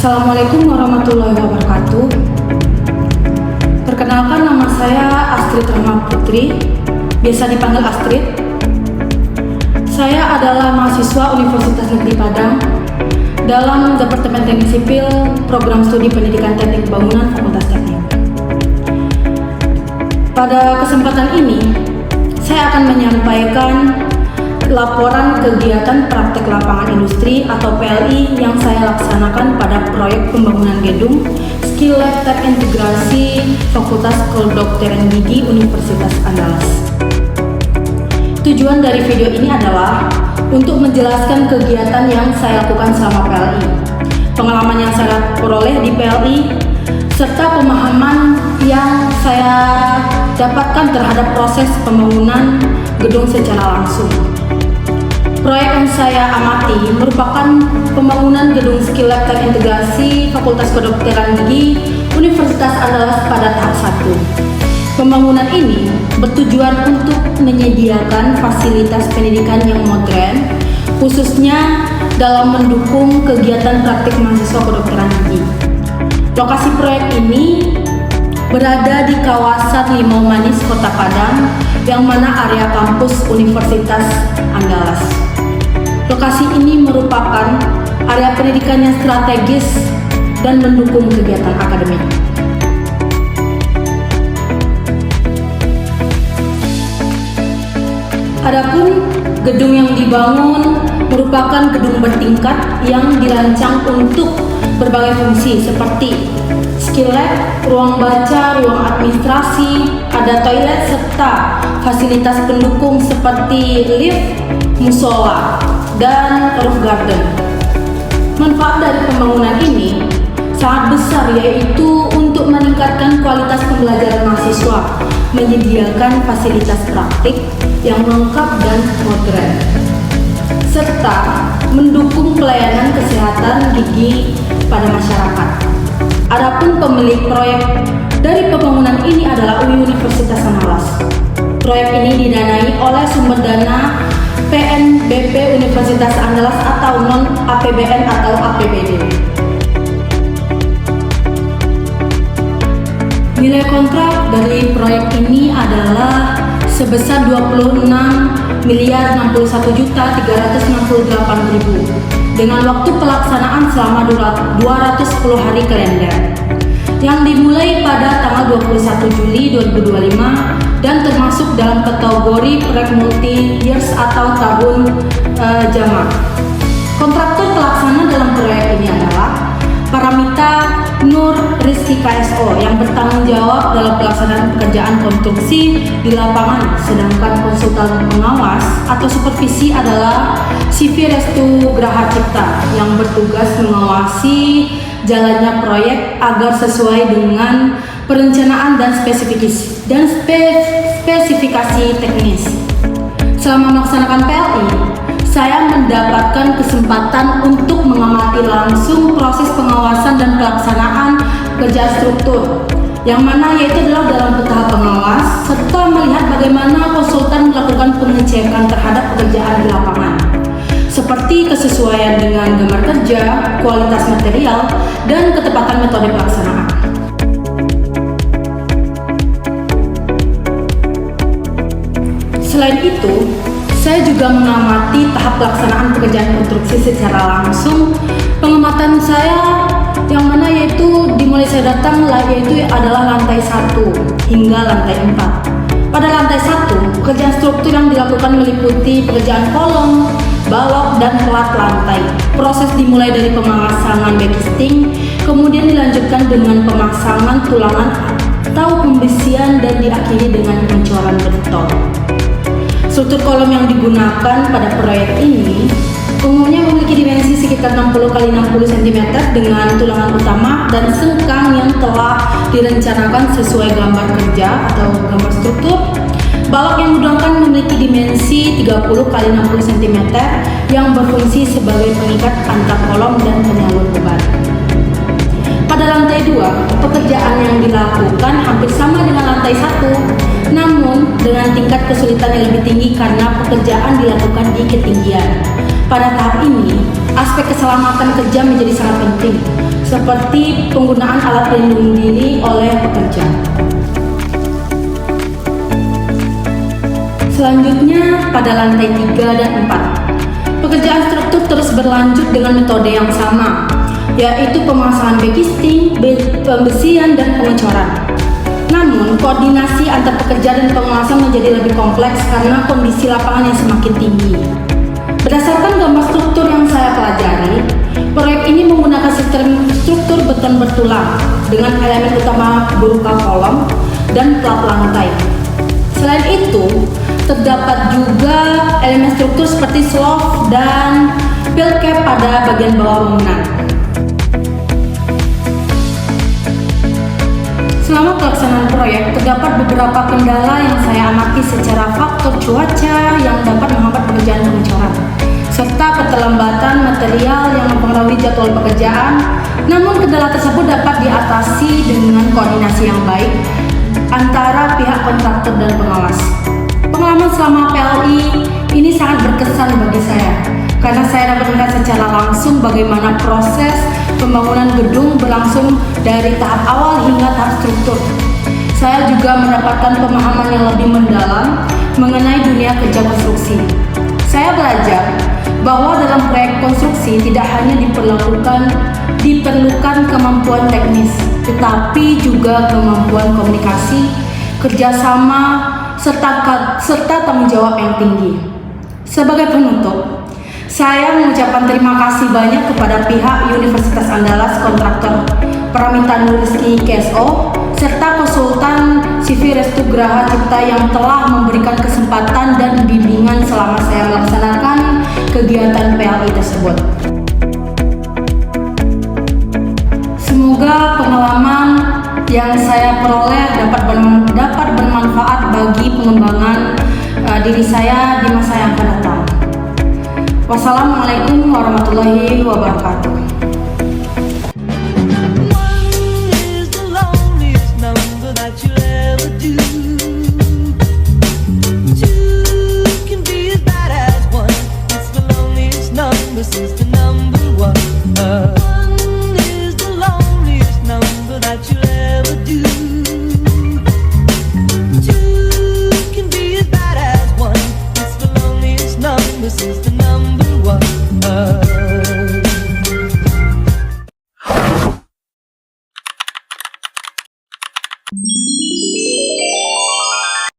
Assalamualaikum warahmatullahi wabarakatuh. Perkenalkan, nama saya Astrid Rahma Putri, biasa dipanggil Astrid. Saya adalah mahasiswa Universitas Negeri Padang dalam Departemen Teknik Sipil, Program Studi Pendidikan Teknik Bangunan Fakultas Teknik. Pada kesempatan ini, saya akan menyampaikan laporan kegiatan praktek lapangan industri atau PLI yang saya laksanakan pada proyek pembangunan gedung Skill Lab Terintegrasi Fakultas Kedokteran Gigi Universitas Andalas. Tujuan dari video ini adalah untuk menjelaskan kegiatan yang saya lakukan selama PLI, pengalaman yang saya peroleh di PLI, serta pemahaman yang saya dapatkan terhadap proses pembangunan gedung secara langsung. Proyek yang saya amati merupakan pembangunan gedung Skill Lab Terintegrasi Fakultas Kedokteran Gigi Universitas Andalas pada tahap 1. Pembangunan ini bertujuan untuk menyediakan fasilitas pendidikan yang modern, khususnya dalam mendukung kegiatan praktik mahasiswa kedokteran gigi. Lokasi proyek ini berada di kawasan Limau Manis, Kota Padang, yang mana area kampus Universitas Andalas. Lokasi ini merupakan area pendidikan yang strategis dan mendukung kegiatan akademik. Adapun gedung yang dibangun merupakan gedung bertingkat yang dirancang untuk berbagai fungsi seperti skill lab, ruang baca, ruang administrasi, ada toilet serta fasilitas pendukung seperti lift, musola, dan roof garden. Manfaat dari pembangunan ini sangat besar, yaitu untuk meningkatkan kualitas pembelajaran mahasiswa, menyediakan fasilitas praktik yang lengkap dan modern, serta mendukung pelayanan kesehatan gigi pada masyarakat. Adapun pemilik proyek dari pembangunan ini adalah Universitas Andalas. Proyek ini didanai oleh sumber dana PNBP Universitas Andalas atau non-APBN atau APBD. Nilai kontrak dari proyek ini adalah sebesar 26.061.368.000 dengan waktu pelaksanaan selama 210 hari kalender yang dimulai pada tanggal 21 Juli 2025 dan termasuk dalam kategori proyek multi years atau tahun jamaah. Kontraktor pelaksana dalam proyek ini adalah Paramita Nur Rizky KSO yang bertanggung jawab dalam pelaksanaan pekerjaan konstruksi di lapangan, sedangkan konsultan pengawas atau supervisi adalah CV Restu Graha Cipta yang bertugas mengawasi jalannya proyek agar sesuai dengan perencanaan dan spesifikasi teknis. Selama melaksanakan PLI, saya mendapatkan kesempatan untuk mengamati langsung proses pengawasan dan pelaksanaan pekerjaan struktur, yang mana yaitu adalah dalam tahap pengawas, serta melihat bagaimana konsultan melakukan pengecekan terhadap pekerjaan di lapangan, seperti kesesuaian dengan gambar kerja, kualitas material, dan ketepatan metode pelaksanaan. Selain itu, saya juga mengamati tahap pelaksanaan pekerjaan konstruksi secara langsung. Pengamatan saya yang mana yaitu dimulai saya datang yaitu adalah lantai 1 hingga lantai 4. Pada lantai 1, pekerjaan struktur yang dilakukan meliputi pekerjaan kolom, balok, dan pelat lantai. Proses dimulai dari pemasangan backing, kemudian dilanjutkan dengan pemasangan tulangan atau pembesian dan diakhiri dengan pencoran beton. Struktur kolom yang digunakan pada proyek ini umumnya memiliki dimensi sekitar 60 x 60 cm dengan tulangan utama dan sengkang yang telah direncanakan sesuai gambar kerja atau gambar struktur. Balok yang digunakan memiliki dimensi 30 x 60 cm yang berfungsi sebagai pengikat antar kolom dan penyalur beban. Pada lantai 2, pekerjaan yang dilakukan hampir sama dengan lantai 1, namun dengan tingkat kesulitan yang lebih tinggi karena pekerjaan dilakukan di ketinggian. Pada tahap ini, aspek keselamatan kerja menjadi sangat penting, seperti penggunaan alat pelindung diri oleh pekerja. Selanjutnya, pada lantai 3 dan 4, pekerjaan struktur terus berlanjut dengan metode yang sama, yaitu pemasangan backisting, pembesian, dan pengecoran. Namun, koordinasi antar pekerja dan pengawasan menjadi lebih kompleks karena kondisi lapangan yang semakin tinggi. Berdasarkan gambar struktur yang saya pelajari, proyek ini menggunakan sistem struktur beton bertulang dengan elemen utama berupa kolom dan plat lantai. Selain itu, terdapat juga elemen struktur seperti slope dan fill cap pada bagian bawah bangunan. Selama pelaksanaan proyek, terdapat beberapa kendala yang saya amati secara faktor cuaca yang dapat menghambat pekerjaan pengecoran, serta keterlambatan material yang mempengaruhi jadwal pekerjaan. Namun kendala tersebut dapat diatasi dengan koordinasi yang baik antara pihak kontraktor dan pengawas. Pengalaman selama PLI ini sangat berkesan bagi saya, karena saya dapat melihat secara langsung bagaimana proses pembangunan gedung berlangsung dari tahap awal hingga tahap struktur. Saya juga mendapatkan pemahaman yang lebih mendalam mengenai dunia kerja konstruksi. Saya belajar bahwa dalam proyek konstruksi tidak hanya diperlukan kemampuan teknis, tetapi juga kemampuan komunikasi, kerjasama, serta tanggung jawab yang tinggi. Sebagai penutup, saya mengucapkan terima kasih banyak kepada pihak Universitas Andalas, kontraktor Pramita Nuriski KSO, serta konsultan CV Restu Graha Cipta yang telah memberikan kesempatan dan bimbingan selama saya melaksanakan kegiatan PLI tersebut. Semoga pengalaman yang saya peroleh dapat bermanfaat bagi pengembangan diri saya di masa yang akan datang. Wassalamualaikum warahmatullahi wabarakatuh.